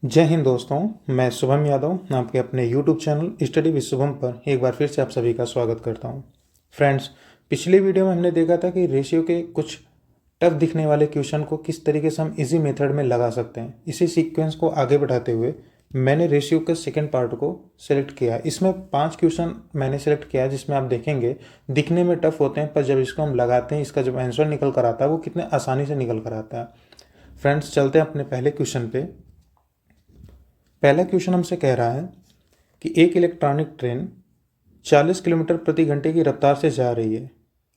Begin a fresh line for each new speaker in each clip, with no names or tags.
जय हिंद दोस्तों। मैं शुभम यादव आपके अपने YouTube channel study with Shubham पर एक बार फिर से आप सभी का स्वागत करता हूं। फ्रेंड्स, पिछले वीडियो में हमने देखा था कि रेशियो के कुछ टफ दिखने वाले क्वेश्चन को किस तरीके से हम इजी मेथड में लगा सकते हैं। इसी सीक्वेंस को आगे बढ़ाते हुए मैंने रेशियो के सेकेंड पार्ट को सिलेक्ट किया। इसमें 5 क्वेश्चन मैंने सेलेक्ट किया जिसमें आप देखेंगे दिखने में टफ होते हैं, पर जब इसको हम लगाते हैं इसका जब आंसर निकल कर आता है वो कितने आसानी से निकल कर आता है। फ्रेंड्स, चलते हैं अपने पहले क्वेश्चन पे। पहला क्वेश्चन हमसे कह रहा है कि एक इलेक्ट्रॉनिक ट्रेन 40 किलोमीटर प्रति घंटे की रफ्तार से जा रही है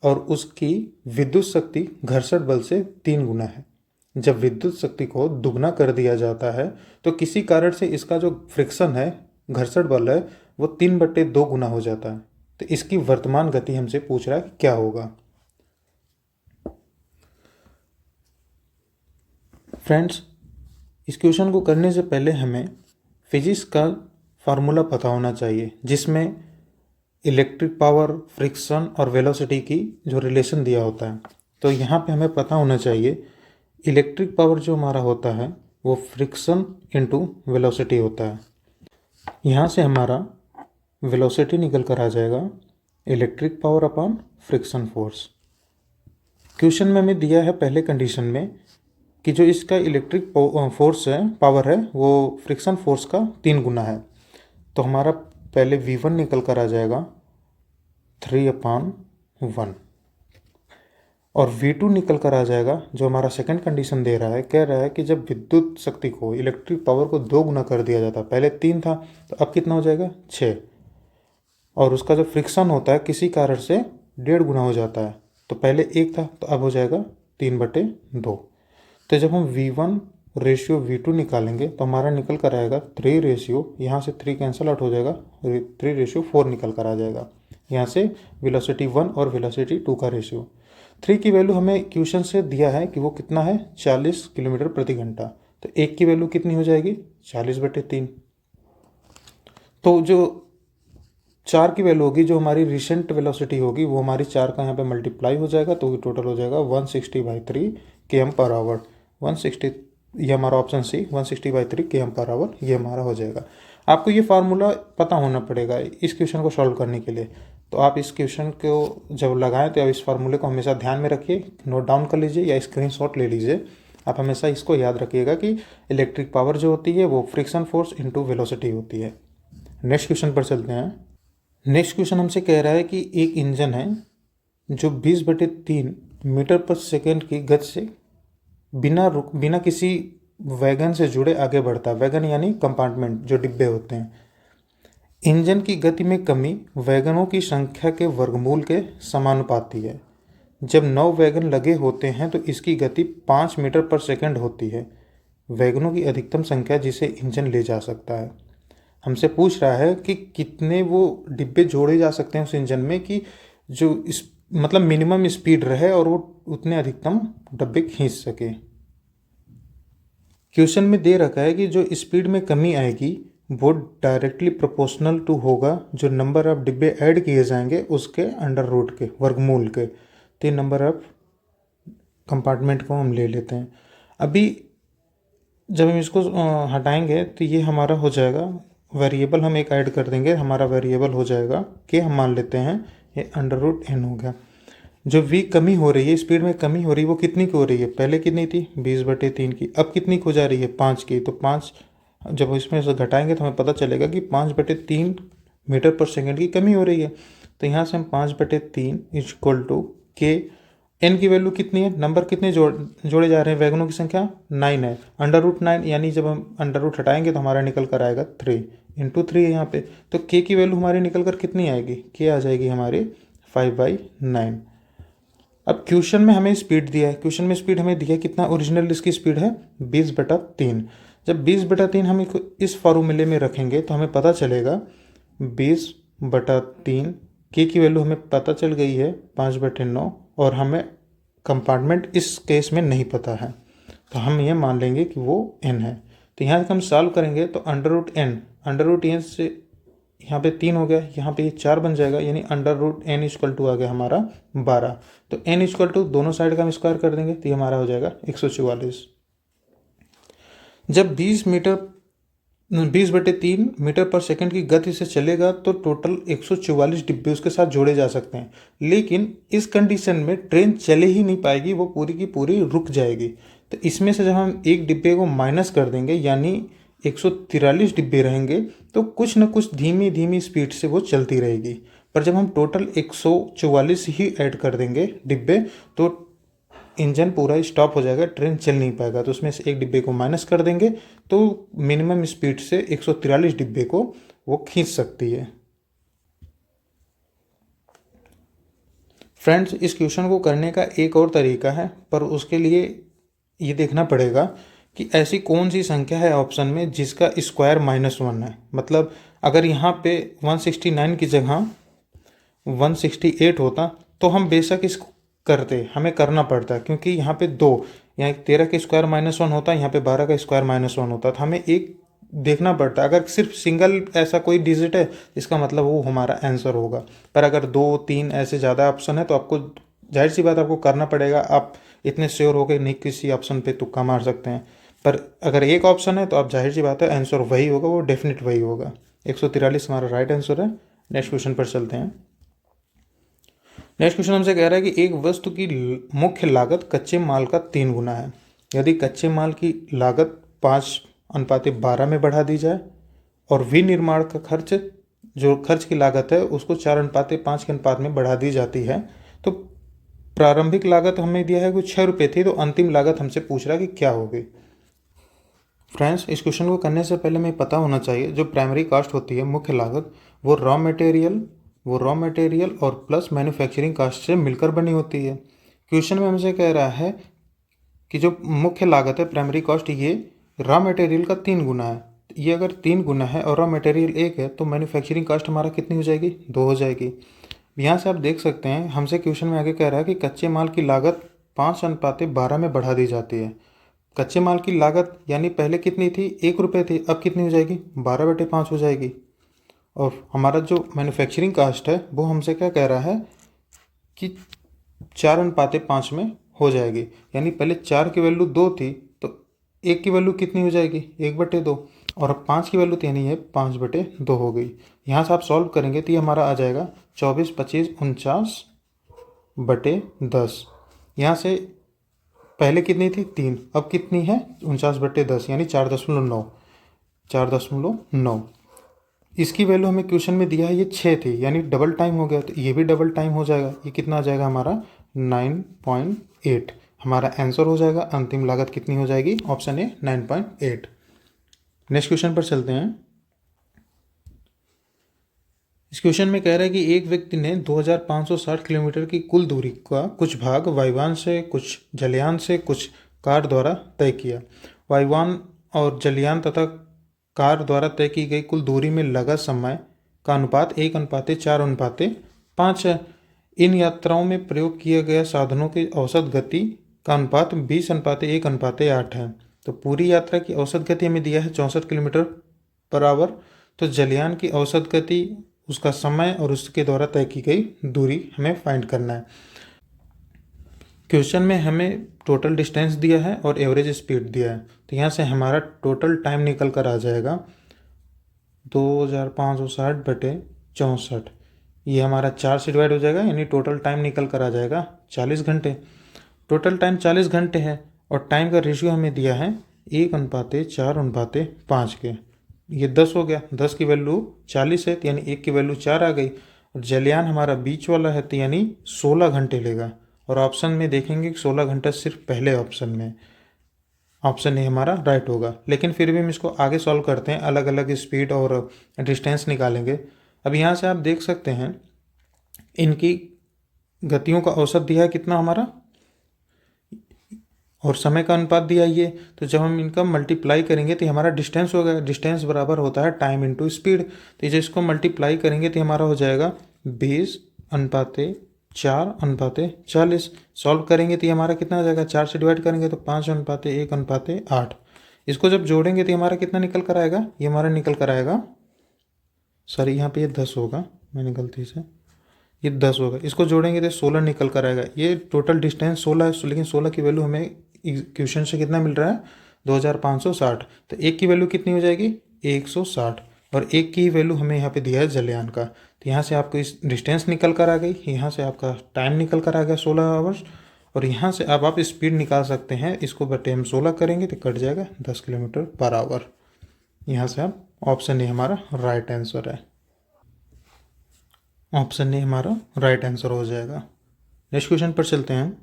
और उसकी विद्युत शक्ति घर्षण बल से 3 गुना है। जब विद्युत शक्ति को दुगना कर दिया जाता है तो किसी कारण से इसका जो फ्रिक्शन है, घर्षण बल है, वो 3/2 गुना हो जाता है। तो इसकी वर्तमान गति हमसे पूछ रहा है कि क्या होगा। फ्रेंड्स, इस क्वेश्चन को करने से पहले हमें फिजिक्स का फार्मूला पता होना चाहिए जिसमें इलेक्ट्रिक पावर, फ्रिक्शन और वेलोसिटी की जो रिलेशन दिया होता है। तो यहाँ पे हमें पता होना चाहिए इलेक्ट्रिक पावर जो हमारा होता है वो फ्रिक्शन इनटू वेलोसिटी होता है। यहाँ से हमारा वेलोसिटी निकल कर आ जाएगा electric power upon friction force. Question में हमें दिया है पहले कंडीशन में कि जो इसका इलेक्ट्रिक फोर्स है, पावर है, वो फ्रिक्शन फोर्स का 3 गुना है। तो हमारा पहले V1 निकल कर आ जाएगा 3/1 और V2 निकल कर आ जाएगा, जो हमारा सेकंड कंडीशन दे रहा है, कह रहा है कि जब विद्युत शक्ति को, इलेक्ट्रिक पावर को 2 गुना कर दिया जाता, पहले 3 था तो अब कितना हो जाएगा 6, और उसका जो फ्रिक्शन होता है किसी कारण से 1.5 गुना हो जाता है। तो पहले 1 था तो अब हो जाएगा 3/2। तो जब हम V1 रेशियो V2 निकालेंगे तो हमारा निकल कर आएगा 3 रेशियो, यहाँ से 3 कैंसिल आउट हो जाएगा, 3/4 निकल कर आ जाएगा। यहाँ से वेलोसिटी 1 और वेलोसिटी 2 का रेशियो। 3 की वैल्यू हमें क्वेश्चन से दिया है कि वो कितना है, 40 किलोमीटर प्रति घंटा। तो 1 की वैल्यू कितनी हो जाएगी, 40/3। तो जो 4 की वैल्यू होगी, जो हमारी रिसेंट वेलोसिटी होगी, वो हमारी 4 का यहाँ पे मल्टीप्लाई हो जाएगा, तो टोटल हो जाएगा 160/3 km/h। 160, ये हमारा ऑप्शन सी 160/3 km/h ये हमारा हो जाएगा। आपको ये फार्मूला पता होना पड़ेगा इस क्वेश्चन को सॉल्व करने के लिए। तो आप इस क्वेश्चन को जब लगाएं तो आप इस फार्मूले को हमेशा ध्यान में रखिए, नोट डाउन कर लीजिए या स्क्रीनशॉट ले लीजिए। आप हमेशा इसको याद रखिएगा कि इलेक्ट्रिक पावर जो होती है वो फ्रिक्शन फोर्स इंटू वेलोसिटी होती है। नेक्स्ट क्वेश्चन पर चलते हैं। नेक्स्ट क्वेश्चन हमसे कह रहा है कि एक इंजन है जो 20/3 मीटर पर सेकेंड की गति से बिना किसी वैगन से जुड़े आगे बढ़ता है। वैगन यानी कंपार्टमेंट, जो डिब्बे होते हैं। इंजन की गति में कमी वैगनों की संख्या के वर्गमूल के समानुपाती है। जब 9 वैगन लगे होते हैं तो इसकी गति 5 मीटर पर सेकेंड होती है। वैगनों की अधिकतम संख्या जिसे इंजन ले जा सकता है। हमसे पूछ रहा है कि कितने वो डिब्बे जोड़े जा सकते हैं उस इंजन में कि जो इस मतलब मिनिमम स्पीड रहे और वो उतने अधिकतम डब्बे खींच सके। क्वेश्चन में दे रखा है कि जो स्पीड में कमी आएगी वो डायरेक्टली प्रोपोर्शनल टू होगा जो नंबर ऑफ डिब्बे ऐड किए जाएंगे उसके अंडर रूट के, वर्गमूल के। तो नंबर ऑफ कंपार्टमेंट को हम ले लेते हैं। अभी जब हम इसको हटाएंगे तो ये हमारा हो जाएगा वेरिएबल, हम एक ऐड कर देंगे, हमारा वेरिएबल हो जाएगा कि हम मान लेते हैं ये √n हो गया। जो v कमी हो रही है, स्पीड में कमी हो रही है, वो कितनी की हो रही है, पहले कितनी थी 20/3 की, अब कितनी हो जा रही है 5 की। तो 5 जब इसमें से घटाएंगे तो हमें पता चलेगा कि 5/3 मीटर पर सेकेंड की कमी हो रही है। तो यहाँ से हम 5/3 इक्वल टू के, n की वैल्यू कितनी है, नंबर कितने जोड़े जा रहे हैं, वैगनों की संख्या 9 है, √9, यानी जब हम अंडर रूट हटाएंगे तो हमारा निकल कर आएगा 3 × 3 है यहाँ पे। तो k की वैल्यू हमारी निकल कर कितनी आएगी, k आ जाएगी हमारी 5/9। अब क्वेश्चन में हमें स्पीड दिया है, क्वेश्चन में स्पीड हमें दिया है कितना, ओरिजिनल इसकी स्पीड है 20/3। जब 20/3 हम इस फार्मूले में रखेंगे तो हमें पता चलेगा 20/3, k की वैल्यू हमें पता चल गई है 5/9, और हमें कंपार्टमेंट इस केस में नहीं पता है, तो हम ये मान लेंगे कि वो n है। तो यहाँ से हम सॉल्व करेंगे तो √n से यहाँ पे 3 हो गया, यहाँ पे ये 4 बन जाएगा, यानी √n इक्वल टू आ गया हमारा 12। तो n इक्वल टू दोनों साइड का हम स्क्वायर कर देंगे तो ये हमारा हो जाएगा 144। जब 20 मीटर 20/3 मीटर पर सेकंड की गति से चलेगा तो टोटल 144 डिब्बे उसके साथ जोड़े जा सकते हैं। लेकिन इस कंडीशन में ट्रेन चले ही नहीं पाएगी, वो पूरी की पूरी रुक जाएगी। तो इसमें से जब हम एक डिब्बे को माइनस कर देंगे यानी 143 डिब्बे रहेंगे, तो कुछ न कुछ धीमी धीमी स्पीड से वो चलती रहेगी। पर जब हम टोटल 144 ही ऐड कर देंगे डिब्बे, तो इंजन पूरा स्टॉप हो जाएगा, ट्रेन चल नहीं पाएगा। तो उसमें से एक डिब्बे को माइनस कर देंगे तो मिनिमम स्पीड से 143 डिब्बे को वो खींच सकती है। फ्रेंड्स, इस क्वेश्चन को करने का एक और तरीका है, पर उसके लिए ये देखना पड़ेगा कि ऐसी कौन सी संख्या है ऑप्शन में जिसका स्क्वायर -1 है। मतलब अगर यहाँ पे 169 की जगह 168 होता तो हम बेशक इसको करते, हमें करना पड़ता, क्योंकि यहाँ पे यहाँ 13 का स्क्वायर -1 होता, यहाँ पे 12 का स्क्वायर -1 होता, तो हमें एक देखना पड़ता। अगर सिर्फ सिंगल ऐसा कोई डिजिट है इसका मतलब वो हमारा आंसर होगा। पर अगर 2 3 ऐसे ज़्यादा ऑप्शन है तो आपको जाहिर सी बात आपको करना पड़ेगा। आप इतने श्योर हो के नहीं किसी ऑप्शन पे तुक्का मार सकते हैं। पर अगर एक ऑप्शन है तो आप जाहिर सी बात है आंसर वही होगा, वो डेफिनेट वही होगा। 143 हमारा राइट आंसर है। नेक्स्ट क्वेश्चन पर चलते हैं। नेक्स्ट क्वेश्चन हमसे कह रहा है कि एक वस्तु की मुख्य लागत कच्चे माल का 3 गुना है। यदि कच्चे माल की लागत 5:12 में बढ़ा दी जाए और विनिर्माण का खर्च, जो खर्च की लागत है, उसको 4:5 के अनुपात में बढ़ा दी जाती है, तो प्रारंभिक लागत हमें दिया है कुछ 6 रुपये थी, तो अंतिम लागत हमसे पूछ रहा है कि क्या होगी। फ्रेंड्स, इस क्वेश्चन को करने से पहले हमें पता होना चाहिए जो प्राइमरी कॉस्ट होती है, मुख्य लागत, वो रॉ मटेरियल और प्लस मैन्युफैक्चरिंग कास्ट से मिलकर बनी होती है। क्वेश्चन में हमसे कह रहा है कि जो मुख्य लागत है प्राइमरी कॉस्ट, ये रॉ मटेरियल का 3 गुना है। ये अगर 3 गुना है और रॉ मटेरियल 1 है तो मैन्युफैक्चरिंग कास्ट हमारा कितनी हो जाएगी? 2 हो जाएगी। यहाँ से आप देख सकते हैं हमसे क्वेश्चन में आगे कह रहा है कि कच्चे माल की लागत 5:12 में बढ़ा दी जाती है। कच्चे माल की लागत यानी पहले कितनी थी? 1 रुपये थी, अब कितनी हो जाएगी? 12/5 हो जाएगी। और हमारा जो मैन्युफैक्चरिंग कास्ट है वो हमसे क्या कह रहा है कि 4:5 में हो जाएगी। यानी पहले 4 की वैल्यू 2 थी तो 1 की वैल्यू कितनी हो जाएगी? 1/2। और अब 5 की वैल्यू यानी ये 5/2 हो गई। यहाँ से आप सॉल्व करेंगे तो ये हमारा आ जाएगा 24, 25, 49/10। यहाँ से पहले कितनी थी? 3, अब कितनी है? 49/10 यानी 4.9। इसकी वैल्यू हमें क्वेश्चन में दिया है ये 6 थी, यानी डबल टाइम हो गया, तो ये भी डबल टाइम हो जाएगा। ये कितना आ जाएगा हमारा? 9.8 हमारा आंसर हो जाएगा। अंतिम लागत कितनी हो जाएगी? Option A 9.8। नेक्स्ट क्वेश्चन पर चलते हैं। इस क्वेश्चन में कह रहा है कि एक व्यक्ति ने 2560 किलोमीटर की कुल दूरी का कुछ भाग वायुयान से, कुछ जलयान से, कुछ कार द्वारा तय किया। वायुयान और जलयान तथा कार द्वारा तय की गई कुल दूरी में लगा समय का अनुपात 1:4:5 है। इन यात्राओं में प्रयोग किए गए साधनों की औसत गति का अनुपात 20:1:8 है। तो पूरी यात्रा की औसत गति हमें दिया है 64 किलोमीटर पर आवर। तो जलयान की औसत गति, उसका समय और उसके द्वारा तय की गई दूरी हमें फाइंड करना है। क्वेश्चन में हमें टोटल डिस्टेंस दिया है और एवरेज स्पीड दिया है, तो यहाँ से हमारा टोटल टाइम निकल कर आ जाएगा 2560/64। ये हमारा 4 से डिवाइड हो जाएगा, यानी टोटल टाइम निकल कर आ जाएगा 40 घंटे। टोटल टाइम 40 घंटे है और टाइम का रेशियो हमें दिया है 1:4:5 के। ये 10 हो गया, 10 की वैल्यू 40 है, तो यानी 1 की वैल्यू 4 आ गई। और जलयान हमारा बीच वाला है, तो यानी 16 घंटे लेगा। और ऑप्शन में देखेंगे कि 16 घंटा सिर्फ पहले ऑप्शन में, ऑप्शन ए हमारा राइट होगा। लेकिन फिर भी हम इसको आगे सॉल्व करते हैं, अलग अलग स्पीड और डिस्टेंस निकालेंगे। अब यहाँ से आप देख सकते हैं इनकी गतियों का औसत दिया है कितना हमारा, और समय का अनुपात दिया ये। तो जब हम इनका मल्टीप्लाई करेंगे तो हमारा डिस्टेंस होगा। डिस्टेंस बराबर होता है टाइम इनटू स्पीड। तो जब इसको मल्टीप्लाई करेंगे तो हमारा हो जाएगा 20:4:40। सॉल्व करेंगे तो हमारा कितना हो जाएगा? 4 से डिवाइड करेंगे तो 5:1:8। इसको जब जोड़ेंगे तो हमारा कितना निकल कर आएगा? ये हमारा निकल कर आएगा, सॉरी यहाँ पे ये 10 होगा, मैंने गलती से, ये 10 होगा। इसको जोड़ेंगे तो 16 निकल कर आएगा। ये टोटल डिस्टेंस 16 है, लेकिन 16 की वैल्यू हमें क्वेश्चन से कितना मिल रहा है? 2560। तो 1 की वैल्यू कितनी हो जाएगी? 160 और एक की वैल्यू हमें यहाँ पे दिया है जलयान का। तो यहाँ से आपको इस डिस्टेंस निकल कर आ गई, यहाँ से आपका टाइम निकल कर आ गया 16 आवर्स, और यहाँ से अब आप स्पीड निकाल सकते हैं। इसको बटे हम 16 करेंगे तो कट जाएगा 10 किलोमीटर पर आवर। यहाँ से आप ऑप्शन ए हमारा राइट आंसर है। ऑप्शन ए हमारा राइट आंसर हो जाएगा। नेक्स्ट क्वेश्चन पर चलते हैं।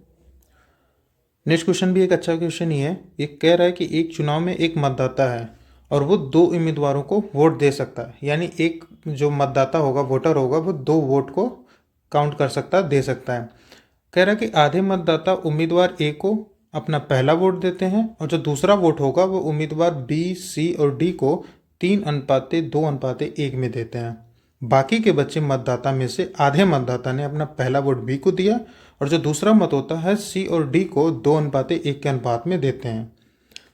नेक्स्ट क्वेश्चन भी एक अच्छा क्वेश्चन ही है। ये कह रहा है कि एक चुनाव में एक मतदाता है और वो 2 उम्मीदवारों को वोट दे सकता है, यानी एक जो मतदाता होगा, वोटर होगा, वो 2 वोट को काउंट कर सकता है, दे सकता है। कह रहा है कि आधे मतदाता उम्मीदवार ए को अपना पहला वोट देते हैं और जो दूसरा वोट होगा वो उम्मीदवार बी, सी और डी को 3:2:1 में देते हैं। बाकी के बचे मतदाता में से आधे मतदाता ने अपना पहला वोट बी को दिया और जो दूसरा मत होता है सी और डी को 2:1 के अनुपात में देते हैं।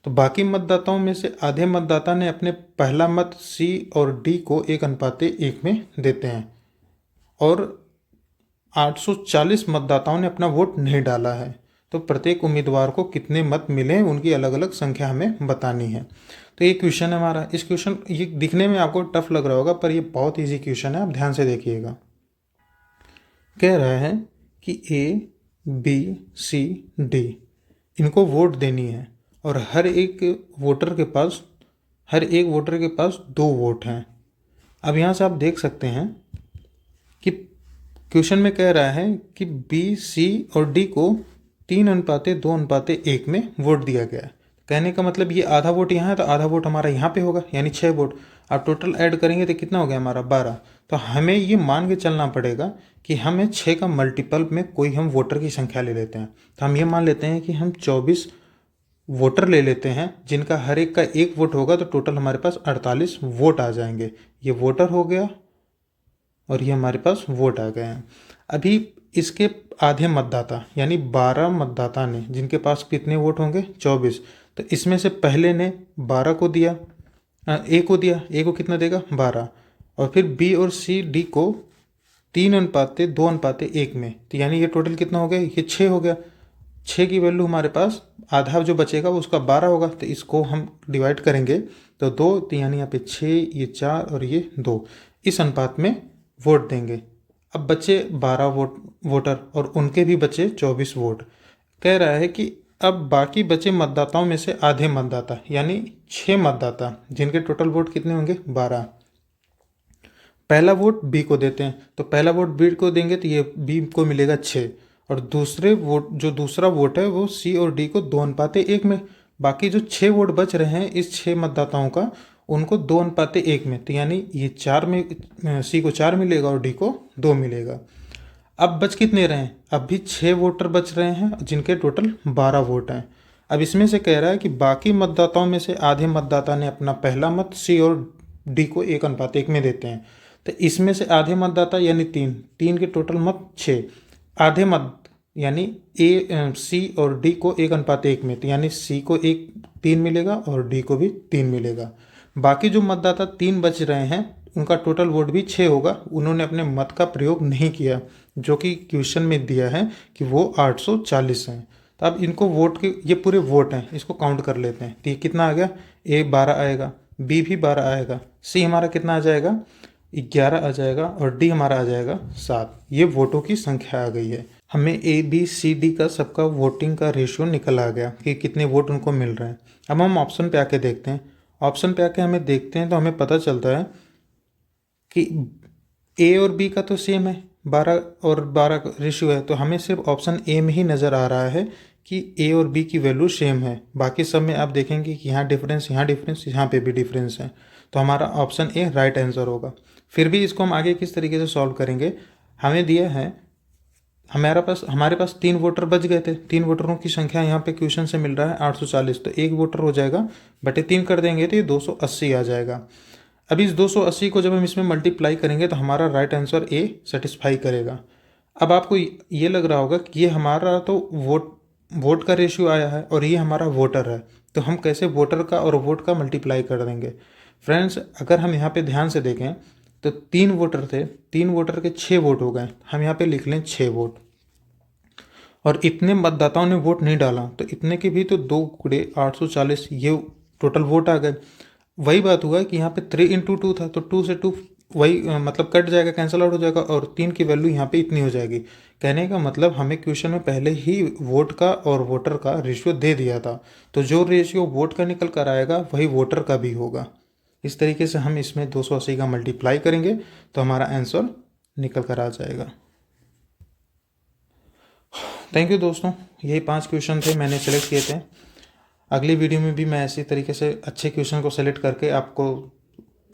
तो बाकी मतदाताओं में से आधे मतदाता ने अपने पहला मत सी और डी को 1:1 में देते हैं और 840 मतदाताओं ने अपना वोट नहीं डाला है। तो प्रत्येक उम्मीदवार को कितने मत मिले, उनकी अलग अलग संख्या हमें बतानी है। तो ये क्वेश्चन है हमारा। इस क्वेश्चन ये दिखने में आपको टफ लग रहा होगा पर ये बहुत इजी क्वेश्चन है, आप ध्यान से देखिएगा। कह रहा है कि ए, बी, सी, डी इनको वोट देनी है और हर एक वोटर के पास 2 वोट हैं। अब यहाँ से आप देख सकते हैं कि क्वेश्चन में कह रहा है कि बी, सी और डी को 3:2:1 में वोट दिया गया है। कहने का मतलब ये आधा वोट यहाँ है तो आधा वोट हमारा यहाँ पे होगा, यानी 6 वोट। आप टोटल ऐड करेंगे तो कितना हो गया हमारा 12। तो हमें ये मान के चलना पड़ेगा कि हमें 6 का मल्टीपल में कोई हम वोटर की संख्या ले लेते हैं। तो हम ये मान लेते हैं कि हम 24 वोटर ले लेते हैं जिनका हर एक का 1 वोट होगा, तो टोटल हमारे पास 48 वोट आ जाएंगे। ये वोटर हो गया और ये हमारे पास वोट आ गए हैं। अभी इसके आधे मतदाता यानी 12 मतदाता ने, जिनके पास कितने वोट होंगे 24, तो इसमें से पहले ने 12 को दिया, ए को दिया, ए को कितना देगा 12, और फिर बी और सी डी को 3:2:1 में, तो यानी ये टोटल कितना हो गया, ये 6 हो गया। 6 की वैल्यू हमारे पास आधा जो बचेगा वो उसका 12 होगा, तो इसको हम डिवाइड करेंगे तो 2, तो यानी यहाँ पे 6, ये 4 और ये 2, इस अनुपात में वोट देंगे। अब बचे 12 वोटर और उनके भी बचे 24 वोट। कह रहा है कि अब बाकी बचे मतदाताओं में से आधे मतदाता यानी 6 मतदाता जिनके टोटल वोट कितने होंगे 12, पहला वोट बी को देते हैं। तो पहला वोट बी को देंगे तो ये बी को मिलेगा 6, और दूसरा वोट है वो सी और डी को 2:1 में। बाकी जो 6 वोट बच रहे हैं इस 6 मतदाताओं का, उनको 2:1 में, तो यानी ये 4 में सी को 4 मिलेगा और डी को 2 मिलेगा। अब बच कितने रहे हैं, अब भी 6 वोटर बच रहे हैं जिनके टोटल 12 वोट हैं। अब इसमें से कह रहा है कि बाकी मतदाताओं में से आधे मतदाता ने अपना पहला मत सी और डी को 1:1 में देते हैं। तो इसमें से आधे मतदाता यानी 3 के टोटल मत 6, आधे मत यानी ए, सी और डी को 1:1 में, तो यानी सी को 3 मिलेगा और डी को भी 3 मिलेगा। बाकी जो मतदाता 3 बच रहे हैं उनका टोटल वोट भी 6 होगा। उन्होंने अपने मत का प्रयोग नहीं किया, जो कि क्वेश्चन में दिया है कि वो 840 हैं। तो अब इनको वोट के, ये पूरे वोट हैं, इसको काउंट कर लेते हैं। तो ये कितना आ गया, ए 12 आएगा, बी भी 12 आएगा, सी हमारा कितना आ जाएगा 11 आ जाएगा और डी हमारा आ जाएगा 7। ये वोटों की संख्या आ गई है। हमें ए बी सी डी का सबका वोटिंग का रेशियो निकल आ गया कि कितने वोट उनको मिल रहे हैं। अब हम ऑप्शन पे आके देखते हैं। ऑप्शन पे आके हमें देखते हैं तो हमें पता चलता है कि ए और बी का तो सेम है, 12 और 12 का रेशियो है। तो हमें सिर्फ ऑप्शन ए में ही नज़र आ रहा है कि ए और बी की वैल्यू सेम है। बाकी सब में आप देखेंगे कि यहाँ डिफरेंस, यहाँ पे भी डिफरेंस है। तो हमारा ऑप्शन ए राइट आंसर होगा। फिर भी इसको हम आगे किस तरीके से सॉल्व करेंगे, हमें दिया है, हमारे पास 3 वोटर बच गए थे। 3 वोटरों की संख्या यहाँ पे क्वेश्चन से मिल रहा है 840, तो 1 वोटर हो जाएगा, बटे 3 कर देंगे तो ये 280 आ जाएगा। अब इस 280 को जब हम इसमें मल्टीप्लाई करेंगे तो हमारा राइट आंसर ए सेटिस्फाई करेगा। अब आपको ये लग रहा होगा कि ये हमारा तो वोट का रेशियो आया है और ये हमारा वोटर है, तो हम कैसे वोटर का और वोट का मल्टीप्लाई कर देंगे। फ्रेंड्स, अगर हम यहाँ पे ध्यान से देखें तो 3 वोटर थे, 3 वोटर के 6 वोट हो गए। हम यहाँ पे लिख लें 6 वोट, और इतने मतदाताओं ने वोट नहीं डाला, तो इतने के भी तो 2 × 840 ये टोटल वोट आ गए। वही बात हुआ कि यहाँ पे 3 × 2 था, तो 2 से 2 वही मतलब कट जाएगा, कैंसिल आउट हो जाएगा, और 3 की वैल्यू यहाँ पे इतनी हो जाएगी। कहने का मतलब हमें क्वेश्चन में पहले ही वोट का और वोटर का रेशियो दे दिया था, तो जो रेशियो वोट का निकल कर आएगा वही वोटर का भी होगा। इस तरीके से हम इसमें 280 का मल्टीप्लाई करेंगे तो हमारा आंसर निकल कर आ जाएगा। थैंक यू दोस्तों, यही 5 क्वेश्चन थे मैंने सेलेक्ट किए थे। अगली वीडियो में भी मैं इसी तरीके से अच्छे क्वेश्चन को सेलेक्ट करके आपको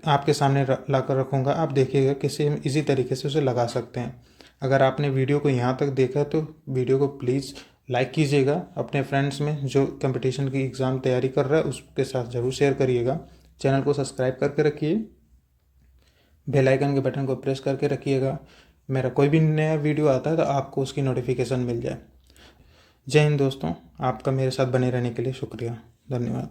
आपके सामने ला कर रखूँगा। आप देखिएगा किसी इजी तरीके से उसे लगा सकते हैं। अगर आपने वीडियो को यहाँ तक देखा तो वीडियो को प्लीज़ लाइक कीजिएगा, अपने फ्रेंड्स में जो कंपटीशन की एग्ज़ाम तैयारी कर रहा है उसके साथ ज़रूर शेयर करिएगा। चैनल को सब्सक्राइब करके रखिए, बेल आइकन के बटन को प्रेस करके रखिएगा, मेरा कोई भी नया वीडियो आता है तो आपको उसकी नोटिफिकेशन मिल जाए। जय हिंद दोस्तों, आपका मेरे साथ बने रहने के लिए शुक्रिया, धन्यवाद।